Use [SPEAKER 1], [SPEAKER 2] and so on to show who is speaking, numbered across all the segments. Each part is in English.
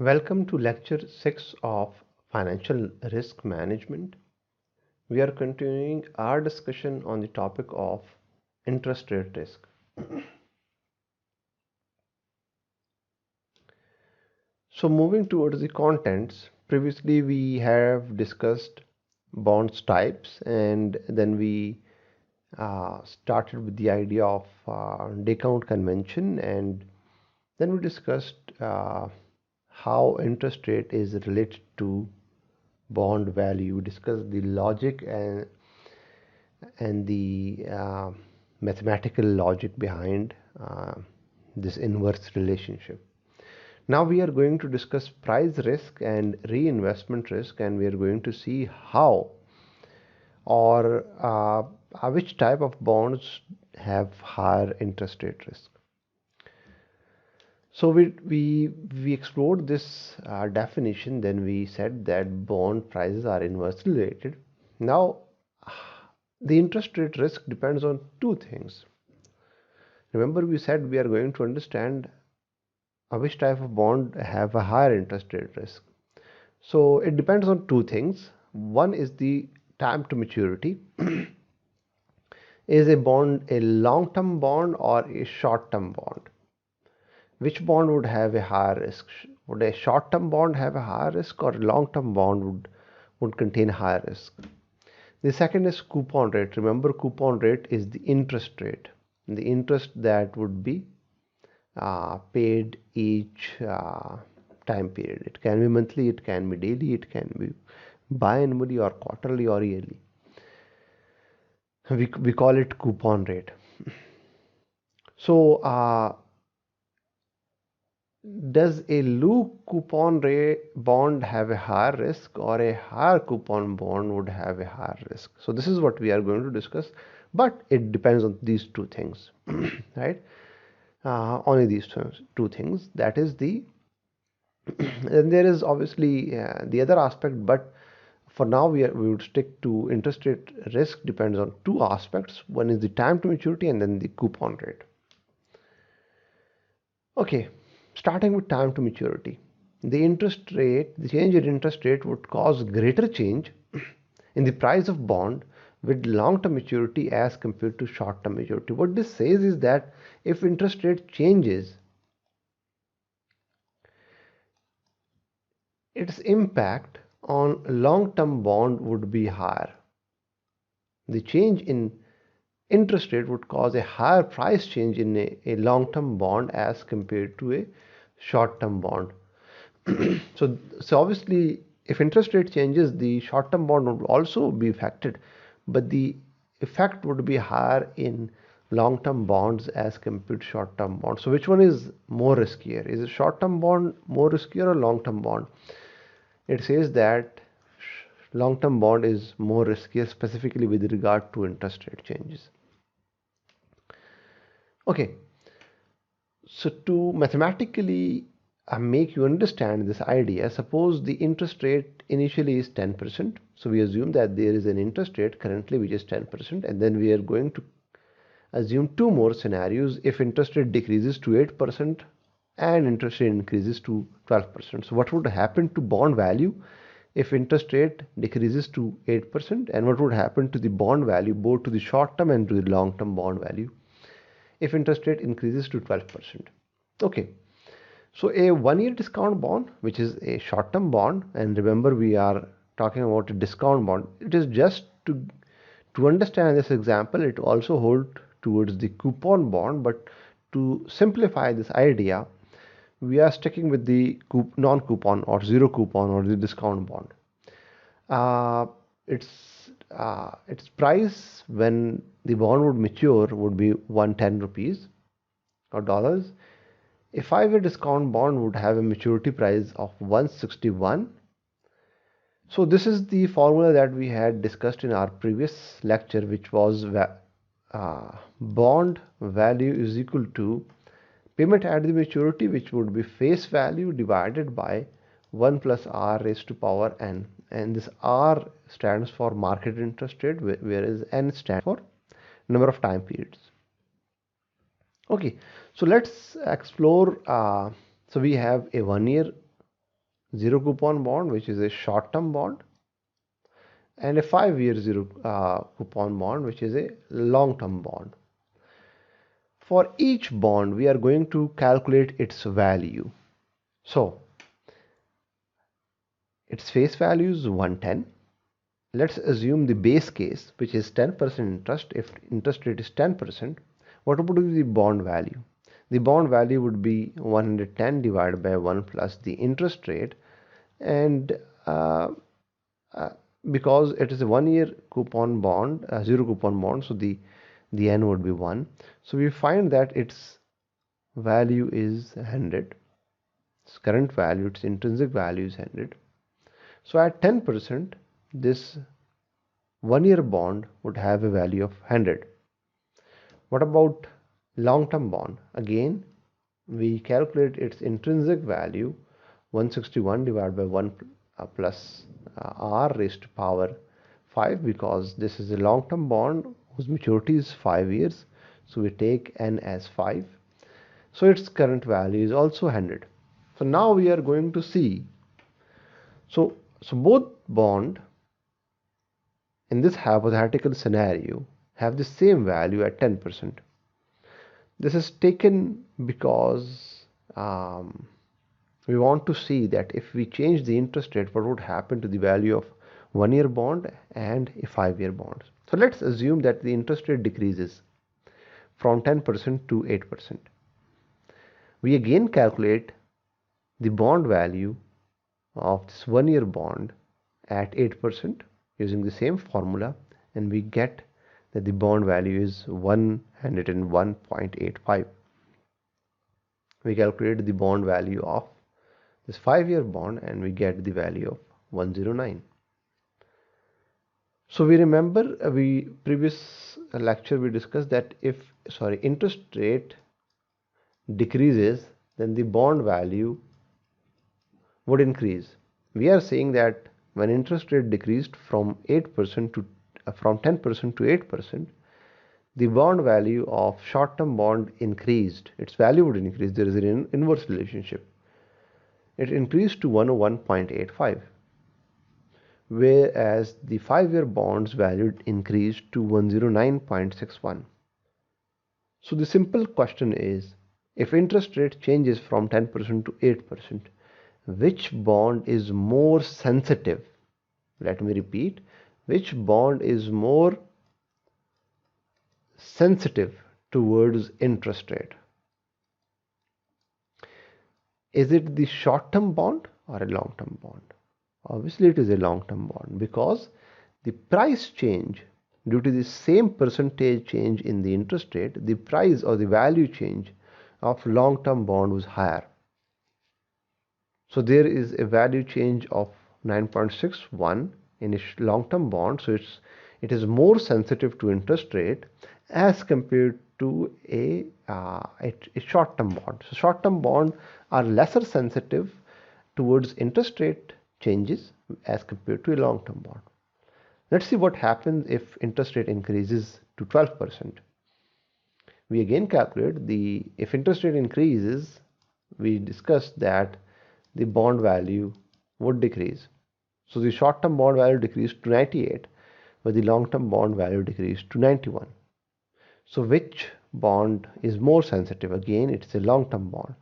[SPEAKER 1] Welcome to lecture 6 of financial risk management. We are continuing our discussion on the topic of interest rate risk. So moving towards the contents, previously we have discussed bonds types, and then we started with the idea of discount convention, and then we discussed how interest rate is related to bond value. We discussed the logic and the mathematical logic behind this inverse relationship. Now we are going to discuss price risk and reinvestment risk, and we are going to see how or which type of bonds have higher interest rate risk. So we explored this definition. Then we said that bond prices are inversely related. Now the interest rate risk depends on two things. Remember, we said we are going to understand which type of bond have a higher interest rate risk. So it depends on two things. One is the time to maturity. Is a bond a long-term bond or a short-term bond? Which bond would have a higher risk? Would a short-term bond have a higher risk, or a long-term bond would contain higher risk? The second is coupon rate. Remember, coupon rate is the interest rate, the interest that would be paid each time period. It can be monthly, it can be daily, it can be biannually or quarterly or yearly. We call it coupon rate. So does a low coupon rate bond have a higher risk, or a higher coupon bond would have a higher risk? So this is what we are going to discuss, but it depends on these two things, right? Only these two things. That is the and there is obviously the other aspect, but for now we would stick to interest rate risk depends on two aspects. One is the time to maturity, and then the coupon rate. Okay, starting with time to maturity. The change in interest rate would cause greater change in the price of bond with long-term maturity as compared to short-term maturity. What this says is that if interest rate changes, its impact on long-term bond would be higher. The change in interest rate would cause a higher price change in a long-term bond as compared to a short-term bond. So obviously, if interest rate changes, the short-term bond would also be affected, but the effect would be higher in long-term bonds as compared to short-term bonds. So which one is more riskier? Is a short-term bond more riskier or long-term bond? It says that long-term bond is more riskier, specifically with regard to interest rate changes. Okay, so to mathematically make you understand this idea, suppose the interest rate initially is 10%. So we assume that there is an interest rate currently which is 10%, and then we are going to assume two more scenarios. If interest rate decreases to 8% and interest rate increases to 12%. So what would happen to bond value if interest rate decreases to 8%, and what would happen to the bond value, both to the short term and to the long term bond value, if interest rate increases to 12%? Okay, so a 1-year discount bond, which is a short term bond, and remember we are talking about a discount bond. It is just to understand this example, it also holds towards the coupon bond, but to simplify this idea, we are sticking with the non-coupon or zero coupon or the discount bond. Its price when the bond would mature would be 110 rupees or dollars. A 5-year discount bond would have a maturity price of 161. So this is the formula that we had discussed in our previous lecture, which was bond value is equal to payment at the maturity, which would be face value divided by 1 plus r raised to power n, and this r stands for market interest rate, whereas n stands for number of time periods. Okay, so let's explore. So we have a 1-year zero coupon bond, which is a short-term bond, and a 5-year zero coupon bond, which is a long-term bond. For each bond, we are going to calculate its value. So its face value is 110. Let's assume the base case, which is 10% interest. If interest rate is 10%, what would be the bond value? The bond value would be 110 divided by 1 plus the interest rate, and uh, because it is a 1-year coupon bond, zero coupon bond, so the n would be 1. So we find that its value is 100. Its current value, its intrinsic value is 100. So at 10%, this 1-year bond would have a value of 100. What about long-term bond? Again, we calculate its intrinsic value, 161 divided by 1 plus r raised to power 5, because this is a long-term bond whose maturity is 5 years. So we take n as 5. So its current value is also 100. So now we are going to see, so both bond in this hypothetical scenario have the same value at 10%. This is taken because we want to see that if we change the interest rate, what would happen to the value of 1-year bond and a 5-year bond. So let's assume that the interest rate decreases from 10% to 8%. We again calculate the bond value of this 1-year bond at 8% using the same formula, and we get that the bond value is 101.85. We calculate the bond value of this 5-year bond and we get the value of 109. So we remember we previous lecture we discussed that if interest rate decreases, then the bond value would increase. We are saying that when interest rate decreased from 8% to from 10% to 8%, the bond value of short-term bond increased. Its value would increase. There is an inverse relationship. It increased to 101.85, whereas the 5-year bonds value increased to 109.61. So the simple question is, if interest rate changes from 10% to 8%, which bond is more sensitive? Let me repeat, which bond is more sensitive towards interest rate? Is it the short-term bond or a long-term bond? Obviously it is a long-term bond, because the price change due to the same percentage change in the interest rate, the price or the value change of long-term bond was higher. So there is a value change of 9.61 in a long-term bond, so it is more sensitive to interest rate as compared to a short-term bond. So short-term bond are lesser sensitive towards interest rate changes as compared to a long-term bond. Let's see what happens if interest rate increases to 12%. We again calculate if interest rate increases, we discussed that the bond value would decrease. So the short-term bond value decreased to 98, but the long-term bond value decreased to 91. So which bond is more sensitive? Again, it's a long-term bond.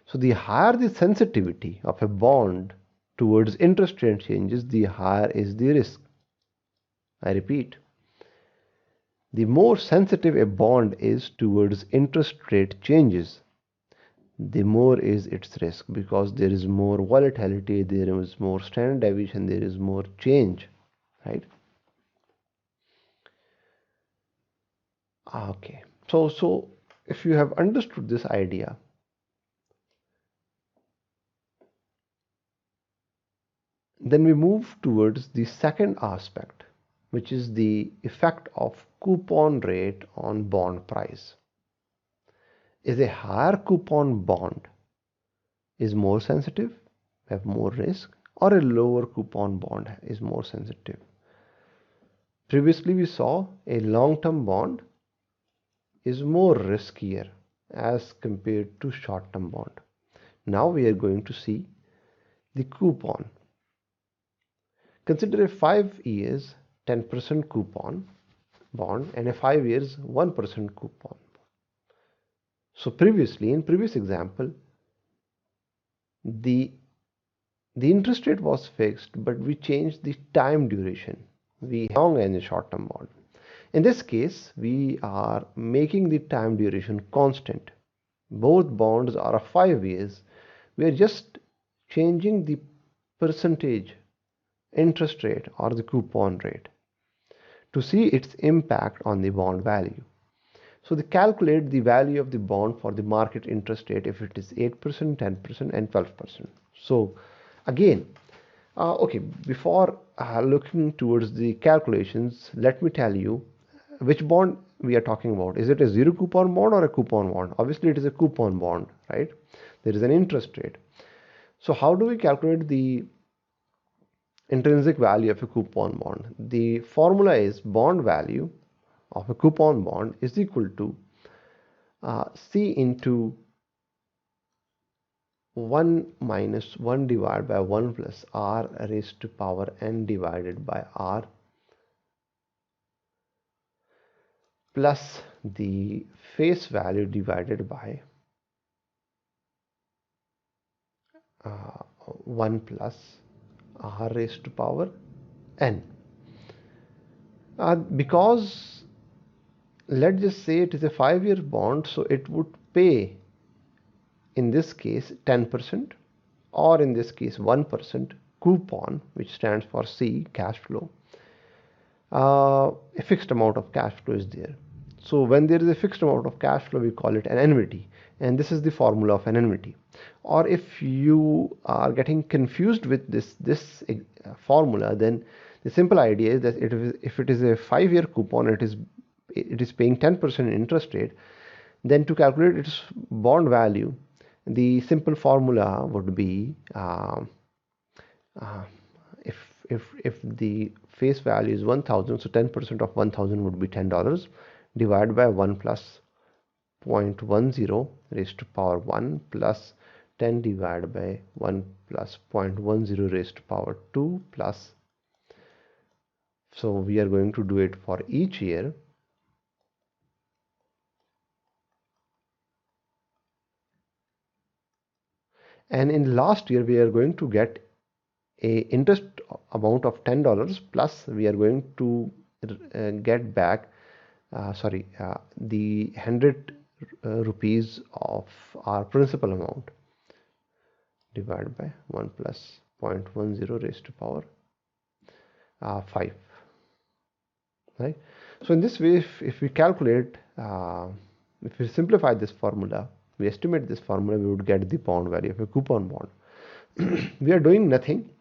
[SPEAKER 1] So the higher the sensitivity of a bond towards interest rate changes, the higher is the risk. I repeat, the more sensitive a bond is towards interest rate changes, the more is its risk, because there is more volatility, there is more standard deviation, there is more change, right? Okay, so if you have understood this idea, then we move towards the second aspect, which is the effect of coupon rate on bond price. Is a higher coupon bond is more sensitive, have more risk, or a lower coupon bond is more sensitive? Previously we saw a long-term bond is more riskier as compared to short-term bond. Now we are going to see the coupon. Consider a 5 years 10% coupon bond and a 5 years 1% coupon. So previously, in previous example, the interest rate was fixed, but we changed the time duration. We long and a short-term bond. In this case, we are making the time duration constant. Both bonds are of 5 years. We are just changing the percentage interest rate or the coupon rate to see its impact on the bond value. So they calculate the value of the bond for the market interest rate if it is 8%, 10%, and 12%. So again, okay, before looking towards the calculations, let me tell you which bond we are talking about. Is it a zero coupon bond or a coupon bond? Obviously, it is a coupon bond, right? There is an interest rate. So how do we calculate the intrinsic value of a coupon bond? The formula is bond value of a coupon bond is equal to C into 1 minus 1 divided by 1 plus R raised to power n divided by R plus the face value divided by 1 plus R raised to power n. Because let's just say it is a 5-year bond, so it would pay in this case 10% or in this case 1% coupon, which stands for C, cash flow. A fixed amount of cash flow is there. So when there is a fixed amount of cash flow, we call it an annuity, and this is the formula of an annuity. Or if you are getting confused with this formula, then the simple idea is that if it is a 5-year coupon, it is paying 10% interest rate, then to calculate its bond value, the simple formula would be if the face value is 1000, so 10% of 1000 would be $10 divided by 1 plus 0.10 raised to power 1 plus 10 divided by 1 plus 0.10 raised to power 2 plus, so we are going to do it for each year. And in last year, we are going to get a interest amount of $10 plus we are going to get back the 100 rupees of our principal amount divided by 1 plus 0.10 raised to power 5, right? So in this way, if we calculate, if we simplify this formula, we estimate this formula, we would get the bond value of a coupon bond. We are doing nothing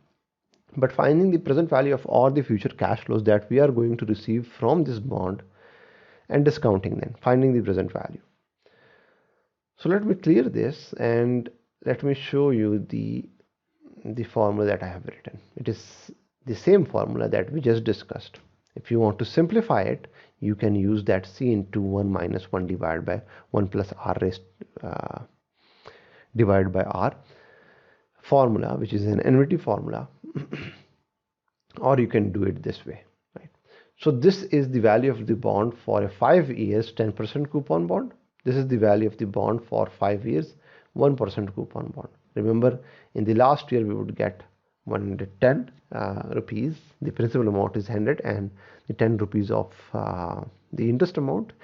[SPEAKER 1] but finding the present value of all the future cash flows that we are going to receive from this bond and discounting them, finding the present value. So let me clear this and let me show you the formula that I have written. It is the same formula that we just discussed. If you want to simplify it, you can use that C into 1 minus 1 divided by 1 plus R raised divided by R formula, which is an annuity formula, or you can do it this way, right? So this is the value of the bond for a 5 years 10% coupon bond. This is the value of the bond for 5 years 1% coupon bond. Remember, in the last year we would get 110 rupees. The principal amount is 100 and the 10 rupees of the interest amount,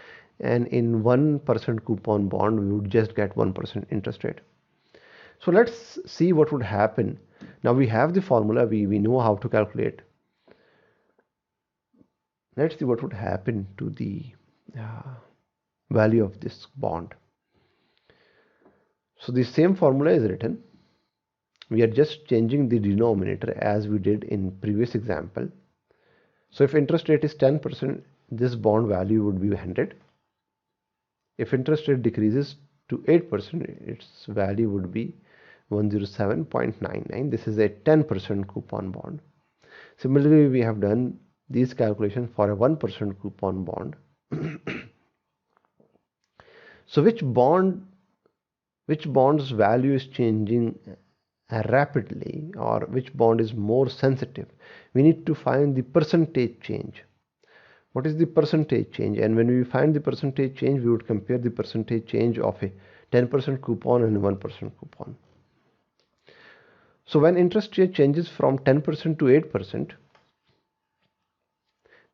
[SPEAKER 1] and in 1% coupon bond we would just get 1% interest rate. So let's see what would happen. Now we have the formula, we know how to calculate. Let's see what would happen to the value of this bond. So the same formula is written. We are just changing the denominator as we did in previous example. So if interest rate is 10%, this bond value would be 100. If interest rate decreases to 8%, its value would be 107.99. This is a 10% coupon bond. Similarly, we have done these calculations for a 1% coupon bond. So which bond's value is changing rapidly or which bond is more sensitive, we need to find the percentage change. What is the percentage change? And when we find the percentage change, we would compare the percentage change of a 10% coupon and 1% coupon. So when interest rate changes from 10% to 8%,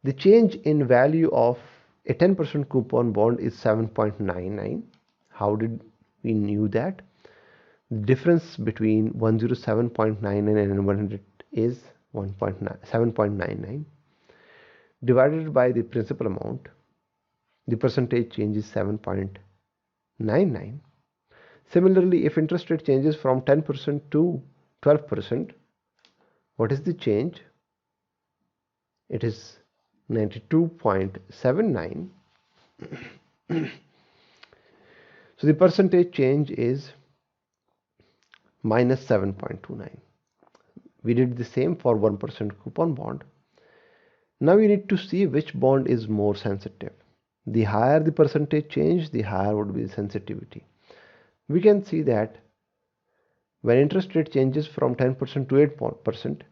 [SPEAKER 1] the change in value of a 10% coupon bond is 7.99. How did we knew that? The difference between 107.99 and 100 is 7.99 divided by the principal amount. The percentage change is 7.99. Similarly, if interest rate changes from 10% to 12%, what is the change? It is 92.79. So the percentage change is minus 7.29. We did the same for 1% coupon bond. Now we need to see which bond is more sensitive. The higher the percentage change, the higher would be the sensitivity. We can see that when interest rate changes from 10% to 8%,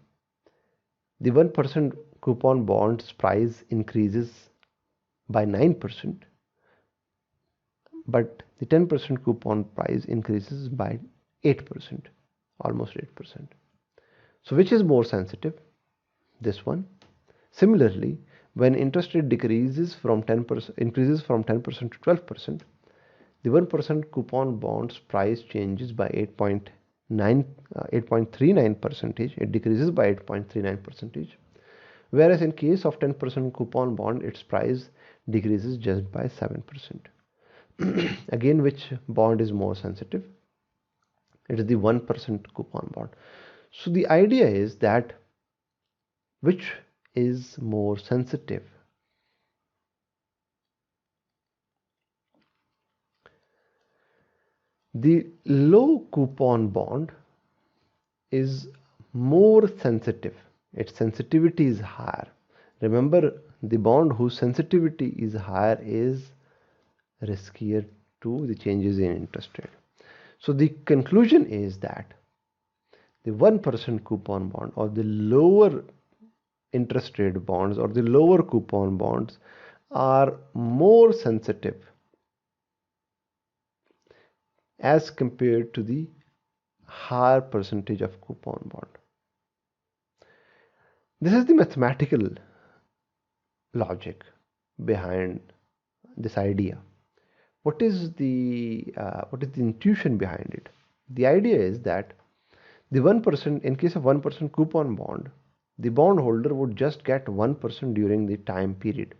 [SPEAKER 1] the 1% coupon bond's price increases by 9%, but the 10% coupon price increases by 8%, almost 8%. So which is more sensitive? This one. Similarly, when interest rate increases from 10% to 12%, the 1% coupon bond's price changes by 8.39 percentage. It decreases by 8.39 percentage. Whereas in case of 10% coupon bond, its price decreases just by 7%. Again, which bond is more sensitive? It is the 1% coupon bond. So the idea is that which is more sensitive? The low coupon bond is more sensitive. Its sensitivity is higher. Remember, the bond whose sensitivity is higher is riskier to the changes in interest rate. So the conclusion is that the 1% coupon bond or the lower interest rate bonds or the lower coupon bonds are more sensitive as compared to the higher percentage of coupon bond. This is the mathematical logic behind this idea. What is the intuition behind it? The idea is that the 1%, in case of 1% coupon bond, the bondholder would just get 1% during the time period,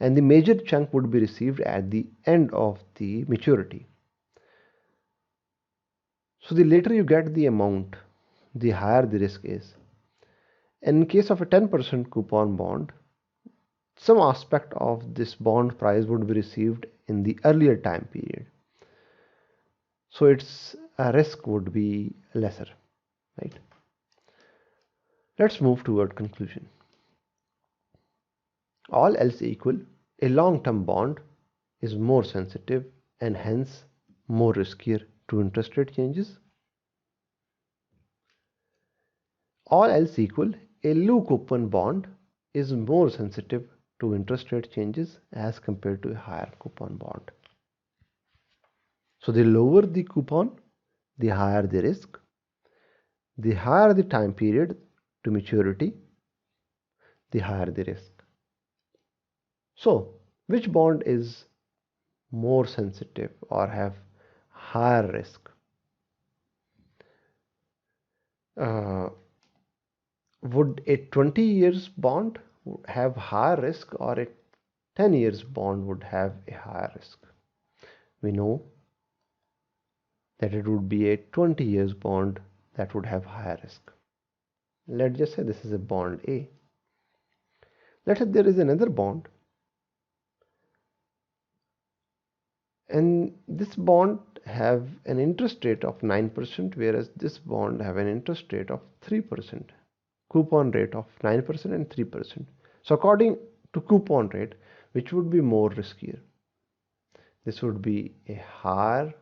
[SPEAKER 1] and the major chunk would be received at the end of the maturity. So the later you get the amount, the higher the risk is. In case of a 10% coupon bond, some aspect of this bond price would be received in the earlier time period. So its risk would be lesser, right? Let's move toward conclusion. All else equal, a long-term bond is more sensitive and hence more riskier to interest rate changes. All else equal, a low coupon bond is more sensitive to interest rate changes as compared to a higher coupon bond. So the lower the coupon, the higher the risk. The higher the time period to maturity, the higher the risk. So which bond is more sensitive or have higher risk? Would a 20 years bond have higher risk or a 10 years bond would have a higher risk? We know that it would be a 20 years bond that would have higher risk. Let's just say this is a bond A. Let's say there is another bond, and this bond have an interest rate of 9%, whereas this bond have an interest rate of 3%, coupon rate of 9% and 3%. So according to coupon rate, which would be more riskier? This would be a higher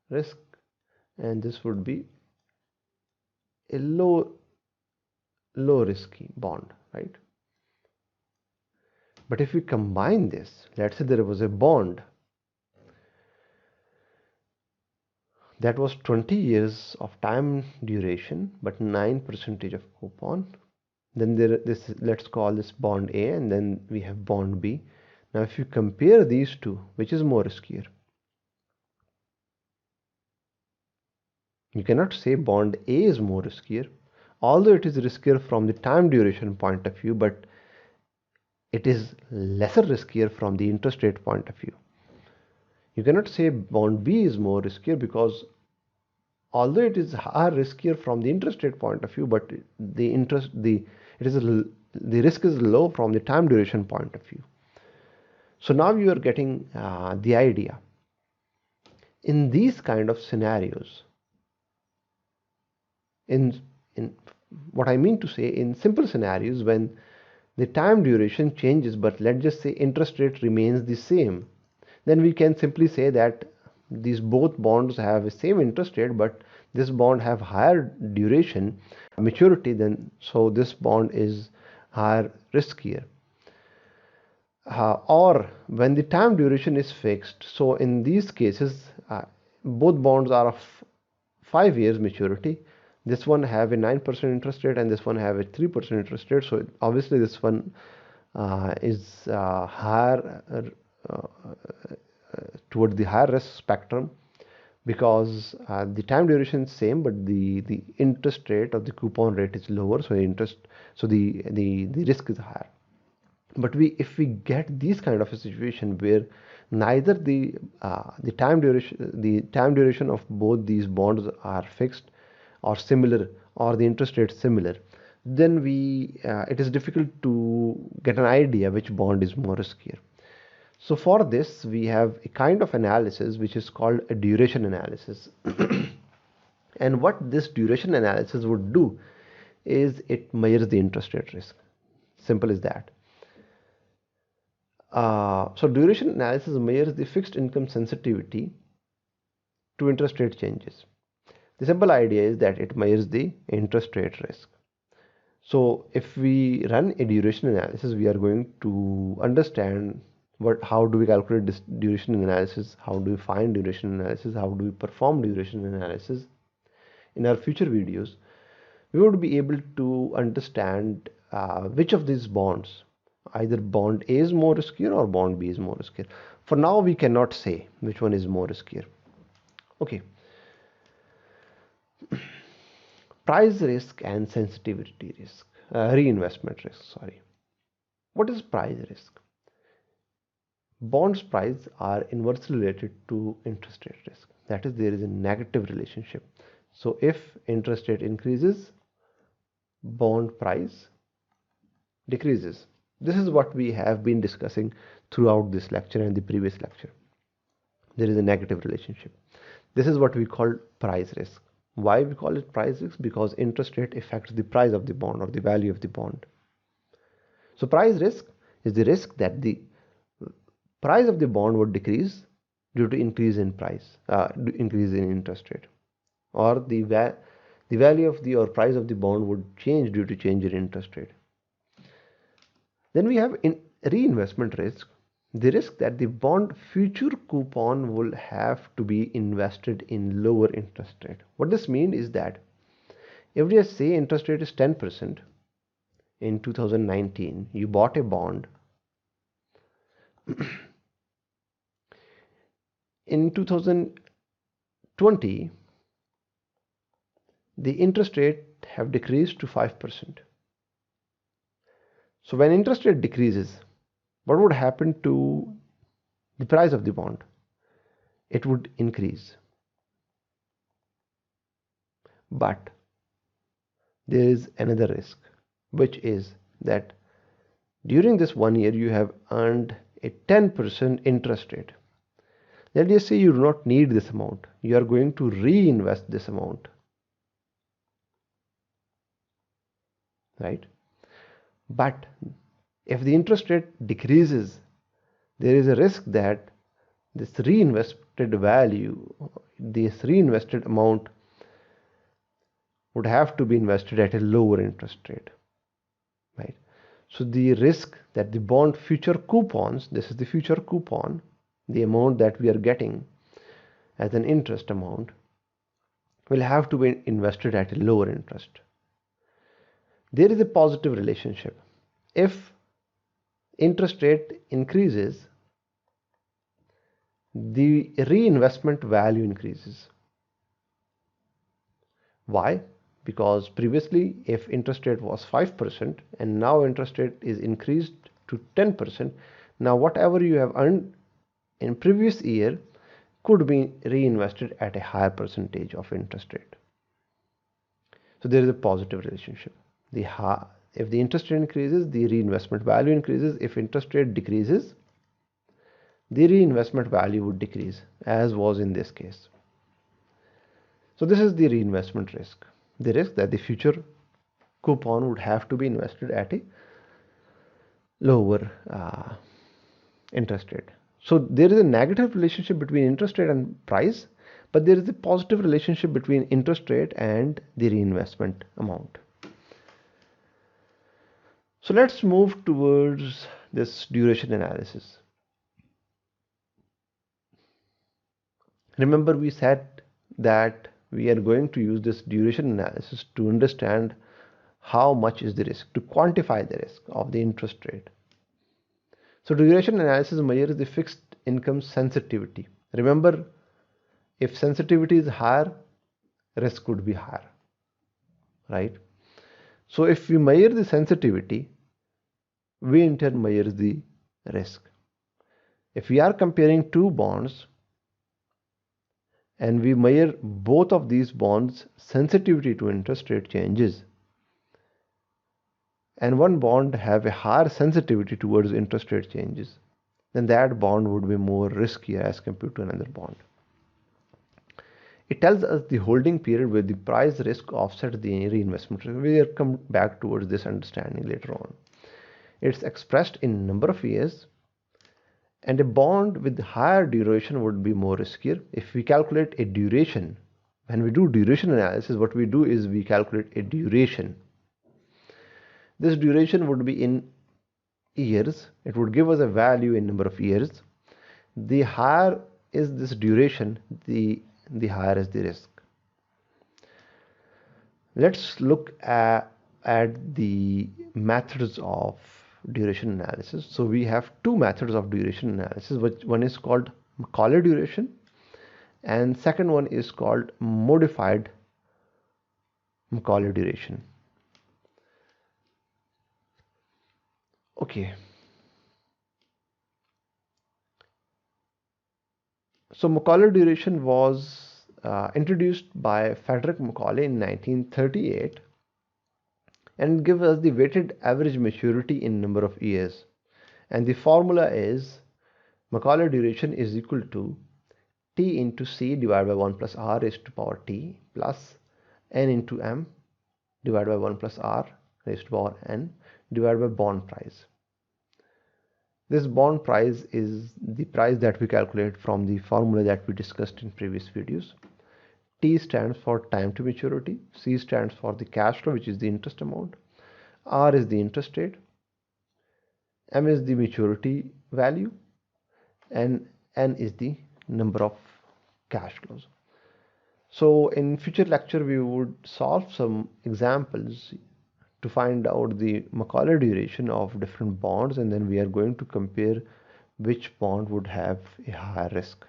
[SPEAKER 1] risk and this would be a low risky bond, right? But if we combine this, let's say there was a bond that was 20 years of time duration but 9% of coupon, then let's call this bond A, and then we have bond B. Now if you compare these two, which is more riskier? You cannot say bond A is more riskier, although it is riskier from the time duration point of view, but it is lesser riskier from the interest rate point of view. You cannot say bond B is more riskier, because although it is higher riskier from the interest rate point of view, but the risk is low from the time duration point of view. So now you are getting the idea. In these kind of scenarios, in what I mean to say, in simple scenarios when the time duration changes but let's just say interest rate remains the same, then we can simply say that these both bonds have the same interest rate, but this bond have higher duration maturity, then so this bond is higher riskier. Or when the time duration is fixed, so in these cases both bonds are of 5 years maturity. This one have a 9% interest rate and this one have a 3% interest rate, so obviously this one is higher toward the higher risk spectrum, because the time duration is same but the interest rate or the coupon rate is lower, so the risk is higher. But if we get these kind of a situation where neither the time duration of both these bonds are fixed or similar, or the interest rate similar, then it is difficult to get an idea which bond is more riskier. So for this we have a kind of analysis which is called a duration analysis. And what this duration analysis would do is it measures the interest rate risk. Simple as that. So duration analysis measures the fixed income sensitivity to interest rate changes. The simple idea is that it measures the interest rate risk. So if we run a duration analysis, we are going to understand how do we calculate this duration analysis, how do we find duration analysis, how do we perform duration analysis. In our future videos, we would be able to understand which of these bonds, either bond A is more riskier or bond B is more riskier. For now, we cannot say which one is more riskier. Okay. Price risk and sensitivity risk, reinvestment risk, sorry. What is price risk? Bonds price are inversely related to interest rate risk. That is, there is a negative relationship. So if interest rate increases, bond price decreases. This is what we have been discussing throughout this lecture and the previous lecture. There is a negative relationship. This is what we call price risk. Why we call it price risk? Because interest rate affects the price of the bond or the value of the bond. So price risk is the risk that the price of the bond would decrease due to increase in increase in interest rate, or the value of the or price of the bond would change due to change in interest rate. Then we have reinvestment risk, the risk that the bond future coupon will have to be invested in lower interest rate. What this means is that if we say interest rate is 10% in 2019, you bought a bond. In 2020, the interest rate have decreased to 5%. So when interest rate decreases, what would happen to the price of the bond? It would increase. But there is another risk, which is that during this 1 year you have earned a 10% interest rate. Let's just say you do not need this amount. You are going to reinvest this amount, right? But if the interest rate decreases, there is a risk that this reinvested value, this reinvested amount would have to be invested at a lower interest rate, right? So the risk that the bond future coupons, this is the future coupon, the amount that we are getting as an interest amount, will have to be invested at a lower interest. There is a positive relationship. If interest rate increases, the reinvestment value increases. Why? Because previously, if interest rate was 5% and now interest rate is increased to 10%, now whatever you have earned in previous year could be reinvested at a higher percentage of interest rate. So there is a positive relationship. If the interest rate increases, the reinvestment value increases. If interest rate decreases, the reinvestment value would decrease, as was in this case. So this is the reinvestment risk. The risk that the future coupon would have to be invested at a lower interest rate. So there is a negative relationship between interest rate and price, but there is a positive relationship between interest rate and the reinvestment amount. So let's move towards this duration analysis. Remember, we said that we are going to use this duration analysis to understand how much is the risk, to quantify the risk of the interest rate. So duration analysis measures the fixed income sensitivity. Remember, if sensitivity is higher, risk would be higher, right? So if we measure the sensitivity, we in turn measure the risk. If we are comparing two bonds and we measure both of these bonds' sensitivity to interest rate changes, and one bond have a higher sensitivity towards interest rate changes, then that bond would be more riskier as compared to another bond. It tells us the holding period where the price risk offsets the reinvestment risk. We will come back towards this understanding later on. It's expressed in number of years, and a bond with higher duration would be more riskier. If we calculate a duration, when we do duration analysis, what we do is we calculate a duration. This duration would be in years. It would give us a value in number of years. The higher is this duration, the higher is the risk. Let's look at the methods of duration analysis. So we have two methods of duration analysis. One is called Macaulay duration, and second one is called modified Macaulay duration. Okay. So Macaulay duration was introduced by Frederick Macaulay in 1938 and gives us the weighted average maturity in number of years. And the formula is Macaulay duration is equal to T into C divided by 1 plus R raised to power T plus N into M divided by 1 plus R raised to power N divided by bond price. This bond price is the price that we calculate from the formula that we discussed in previous videos. T stands for time to maturity, C stands for the cash flow, which is the interest amount, R is the interest rate, M is the maturity value, and N is the number of cash flows. So in future lecture we would solve some examples to find out the Macaulay duration of different bonds, and then we are going to compare which bond would have a higher risk.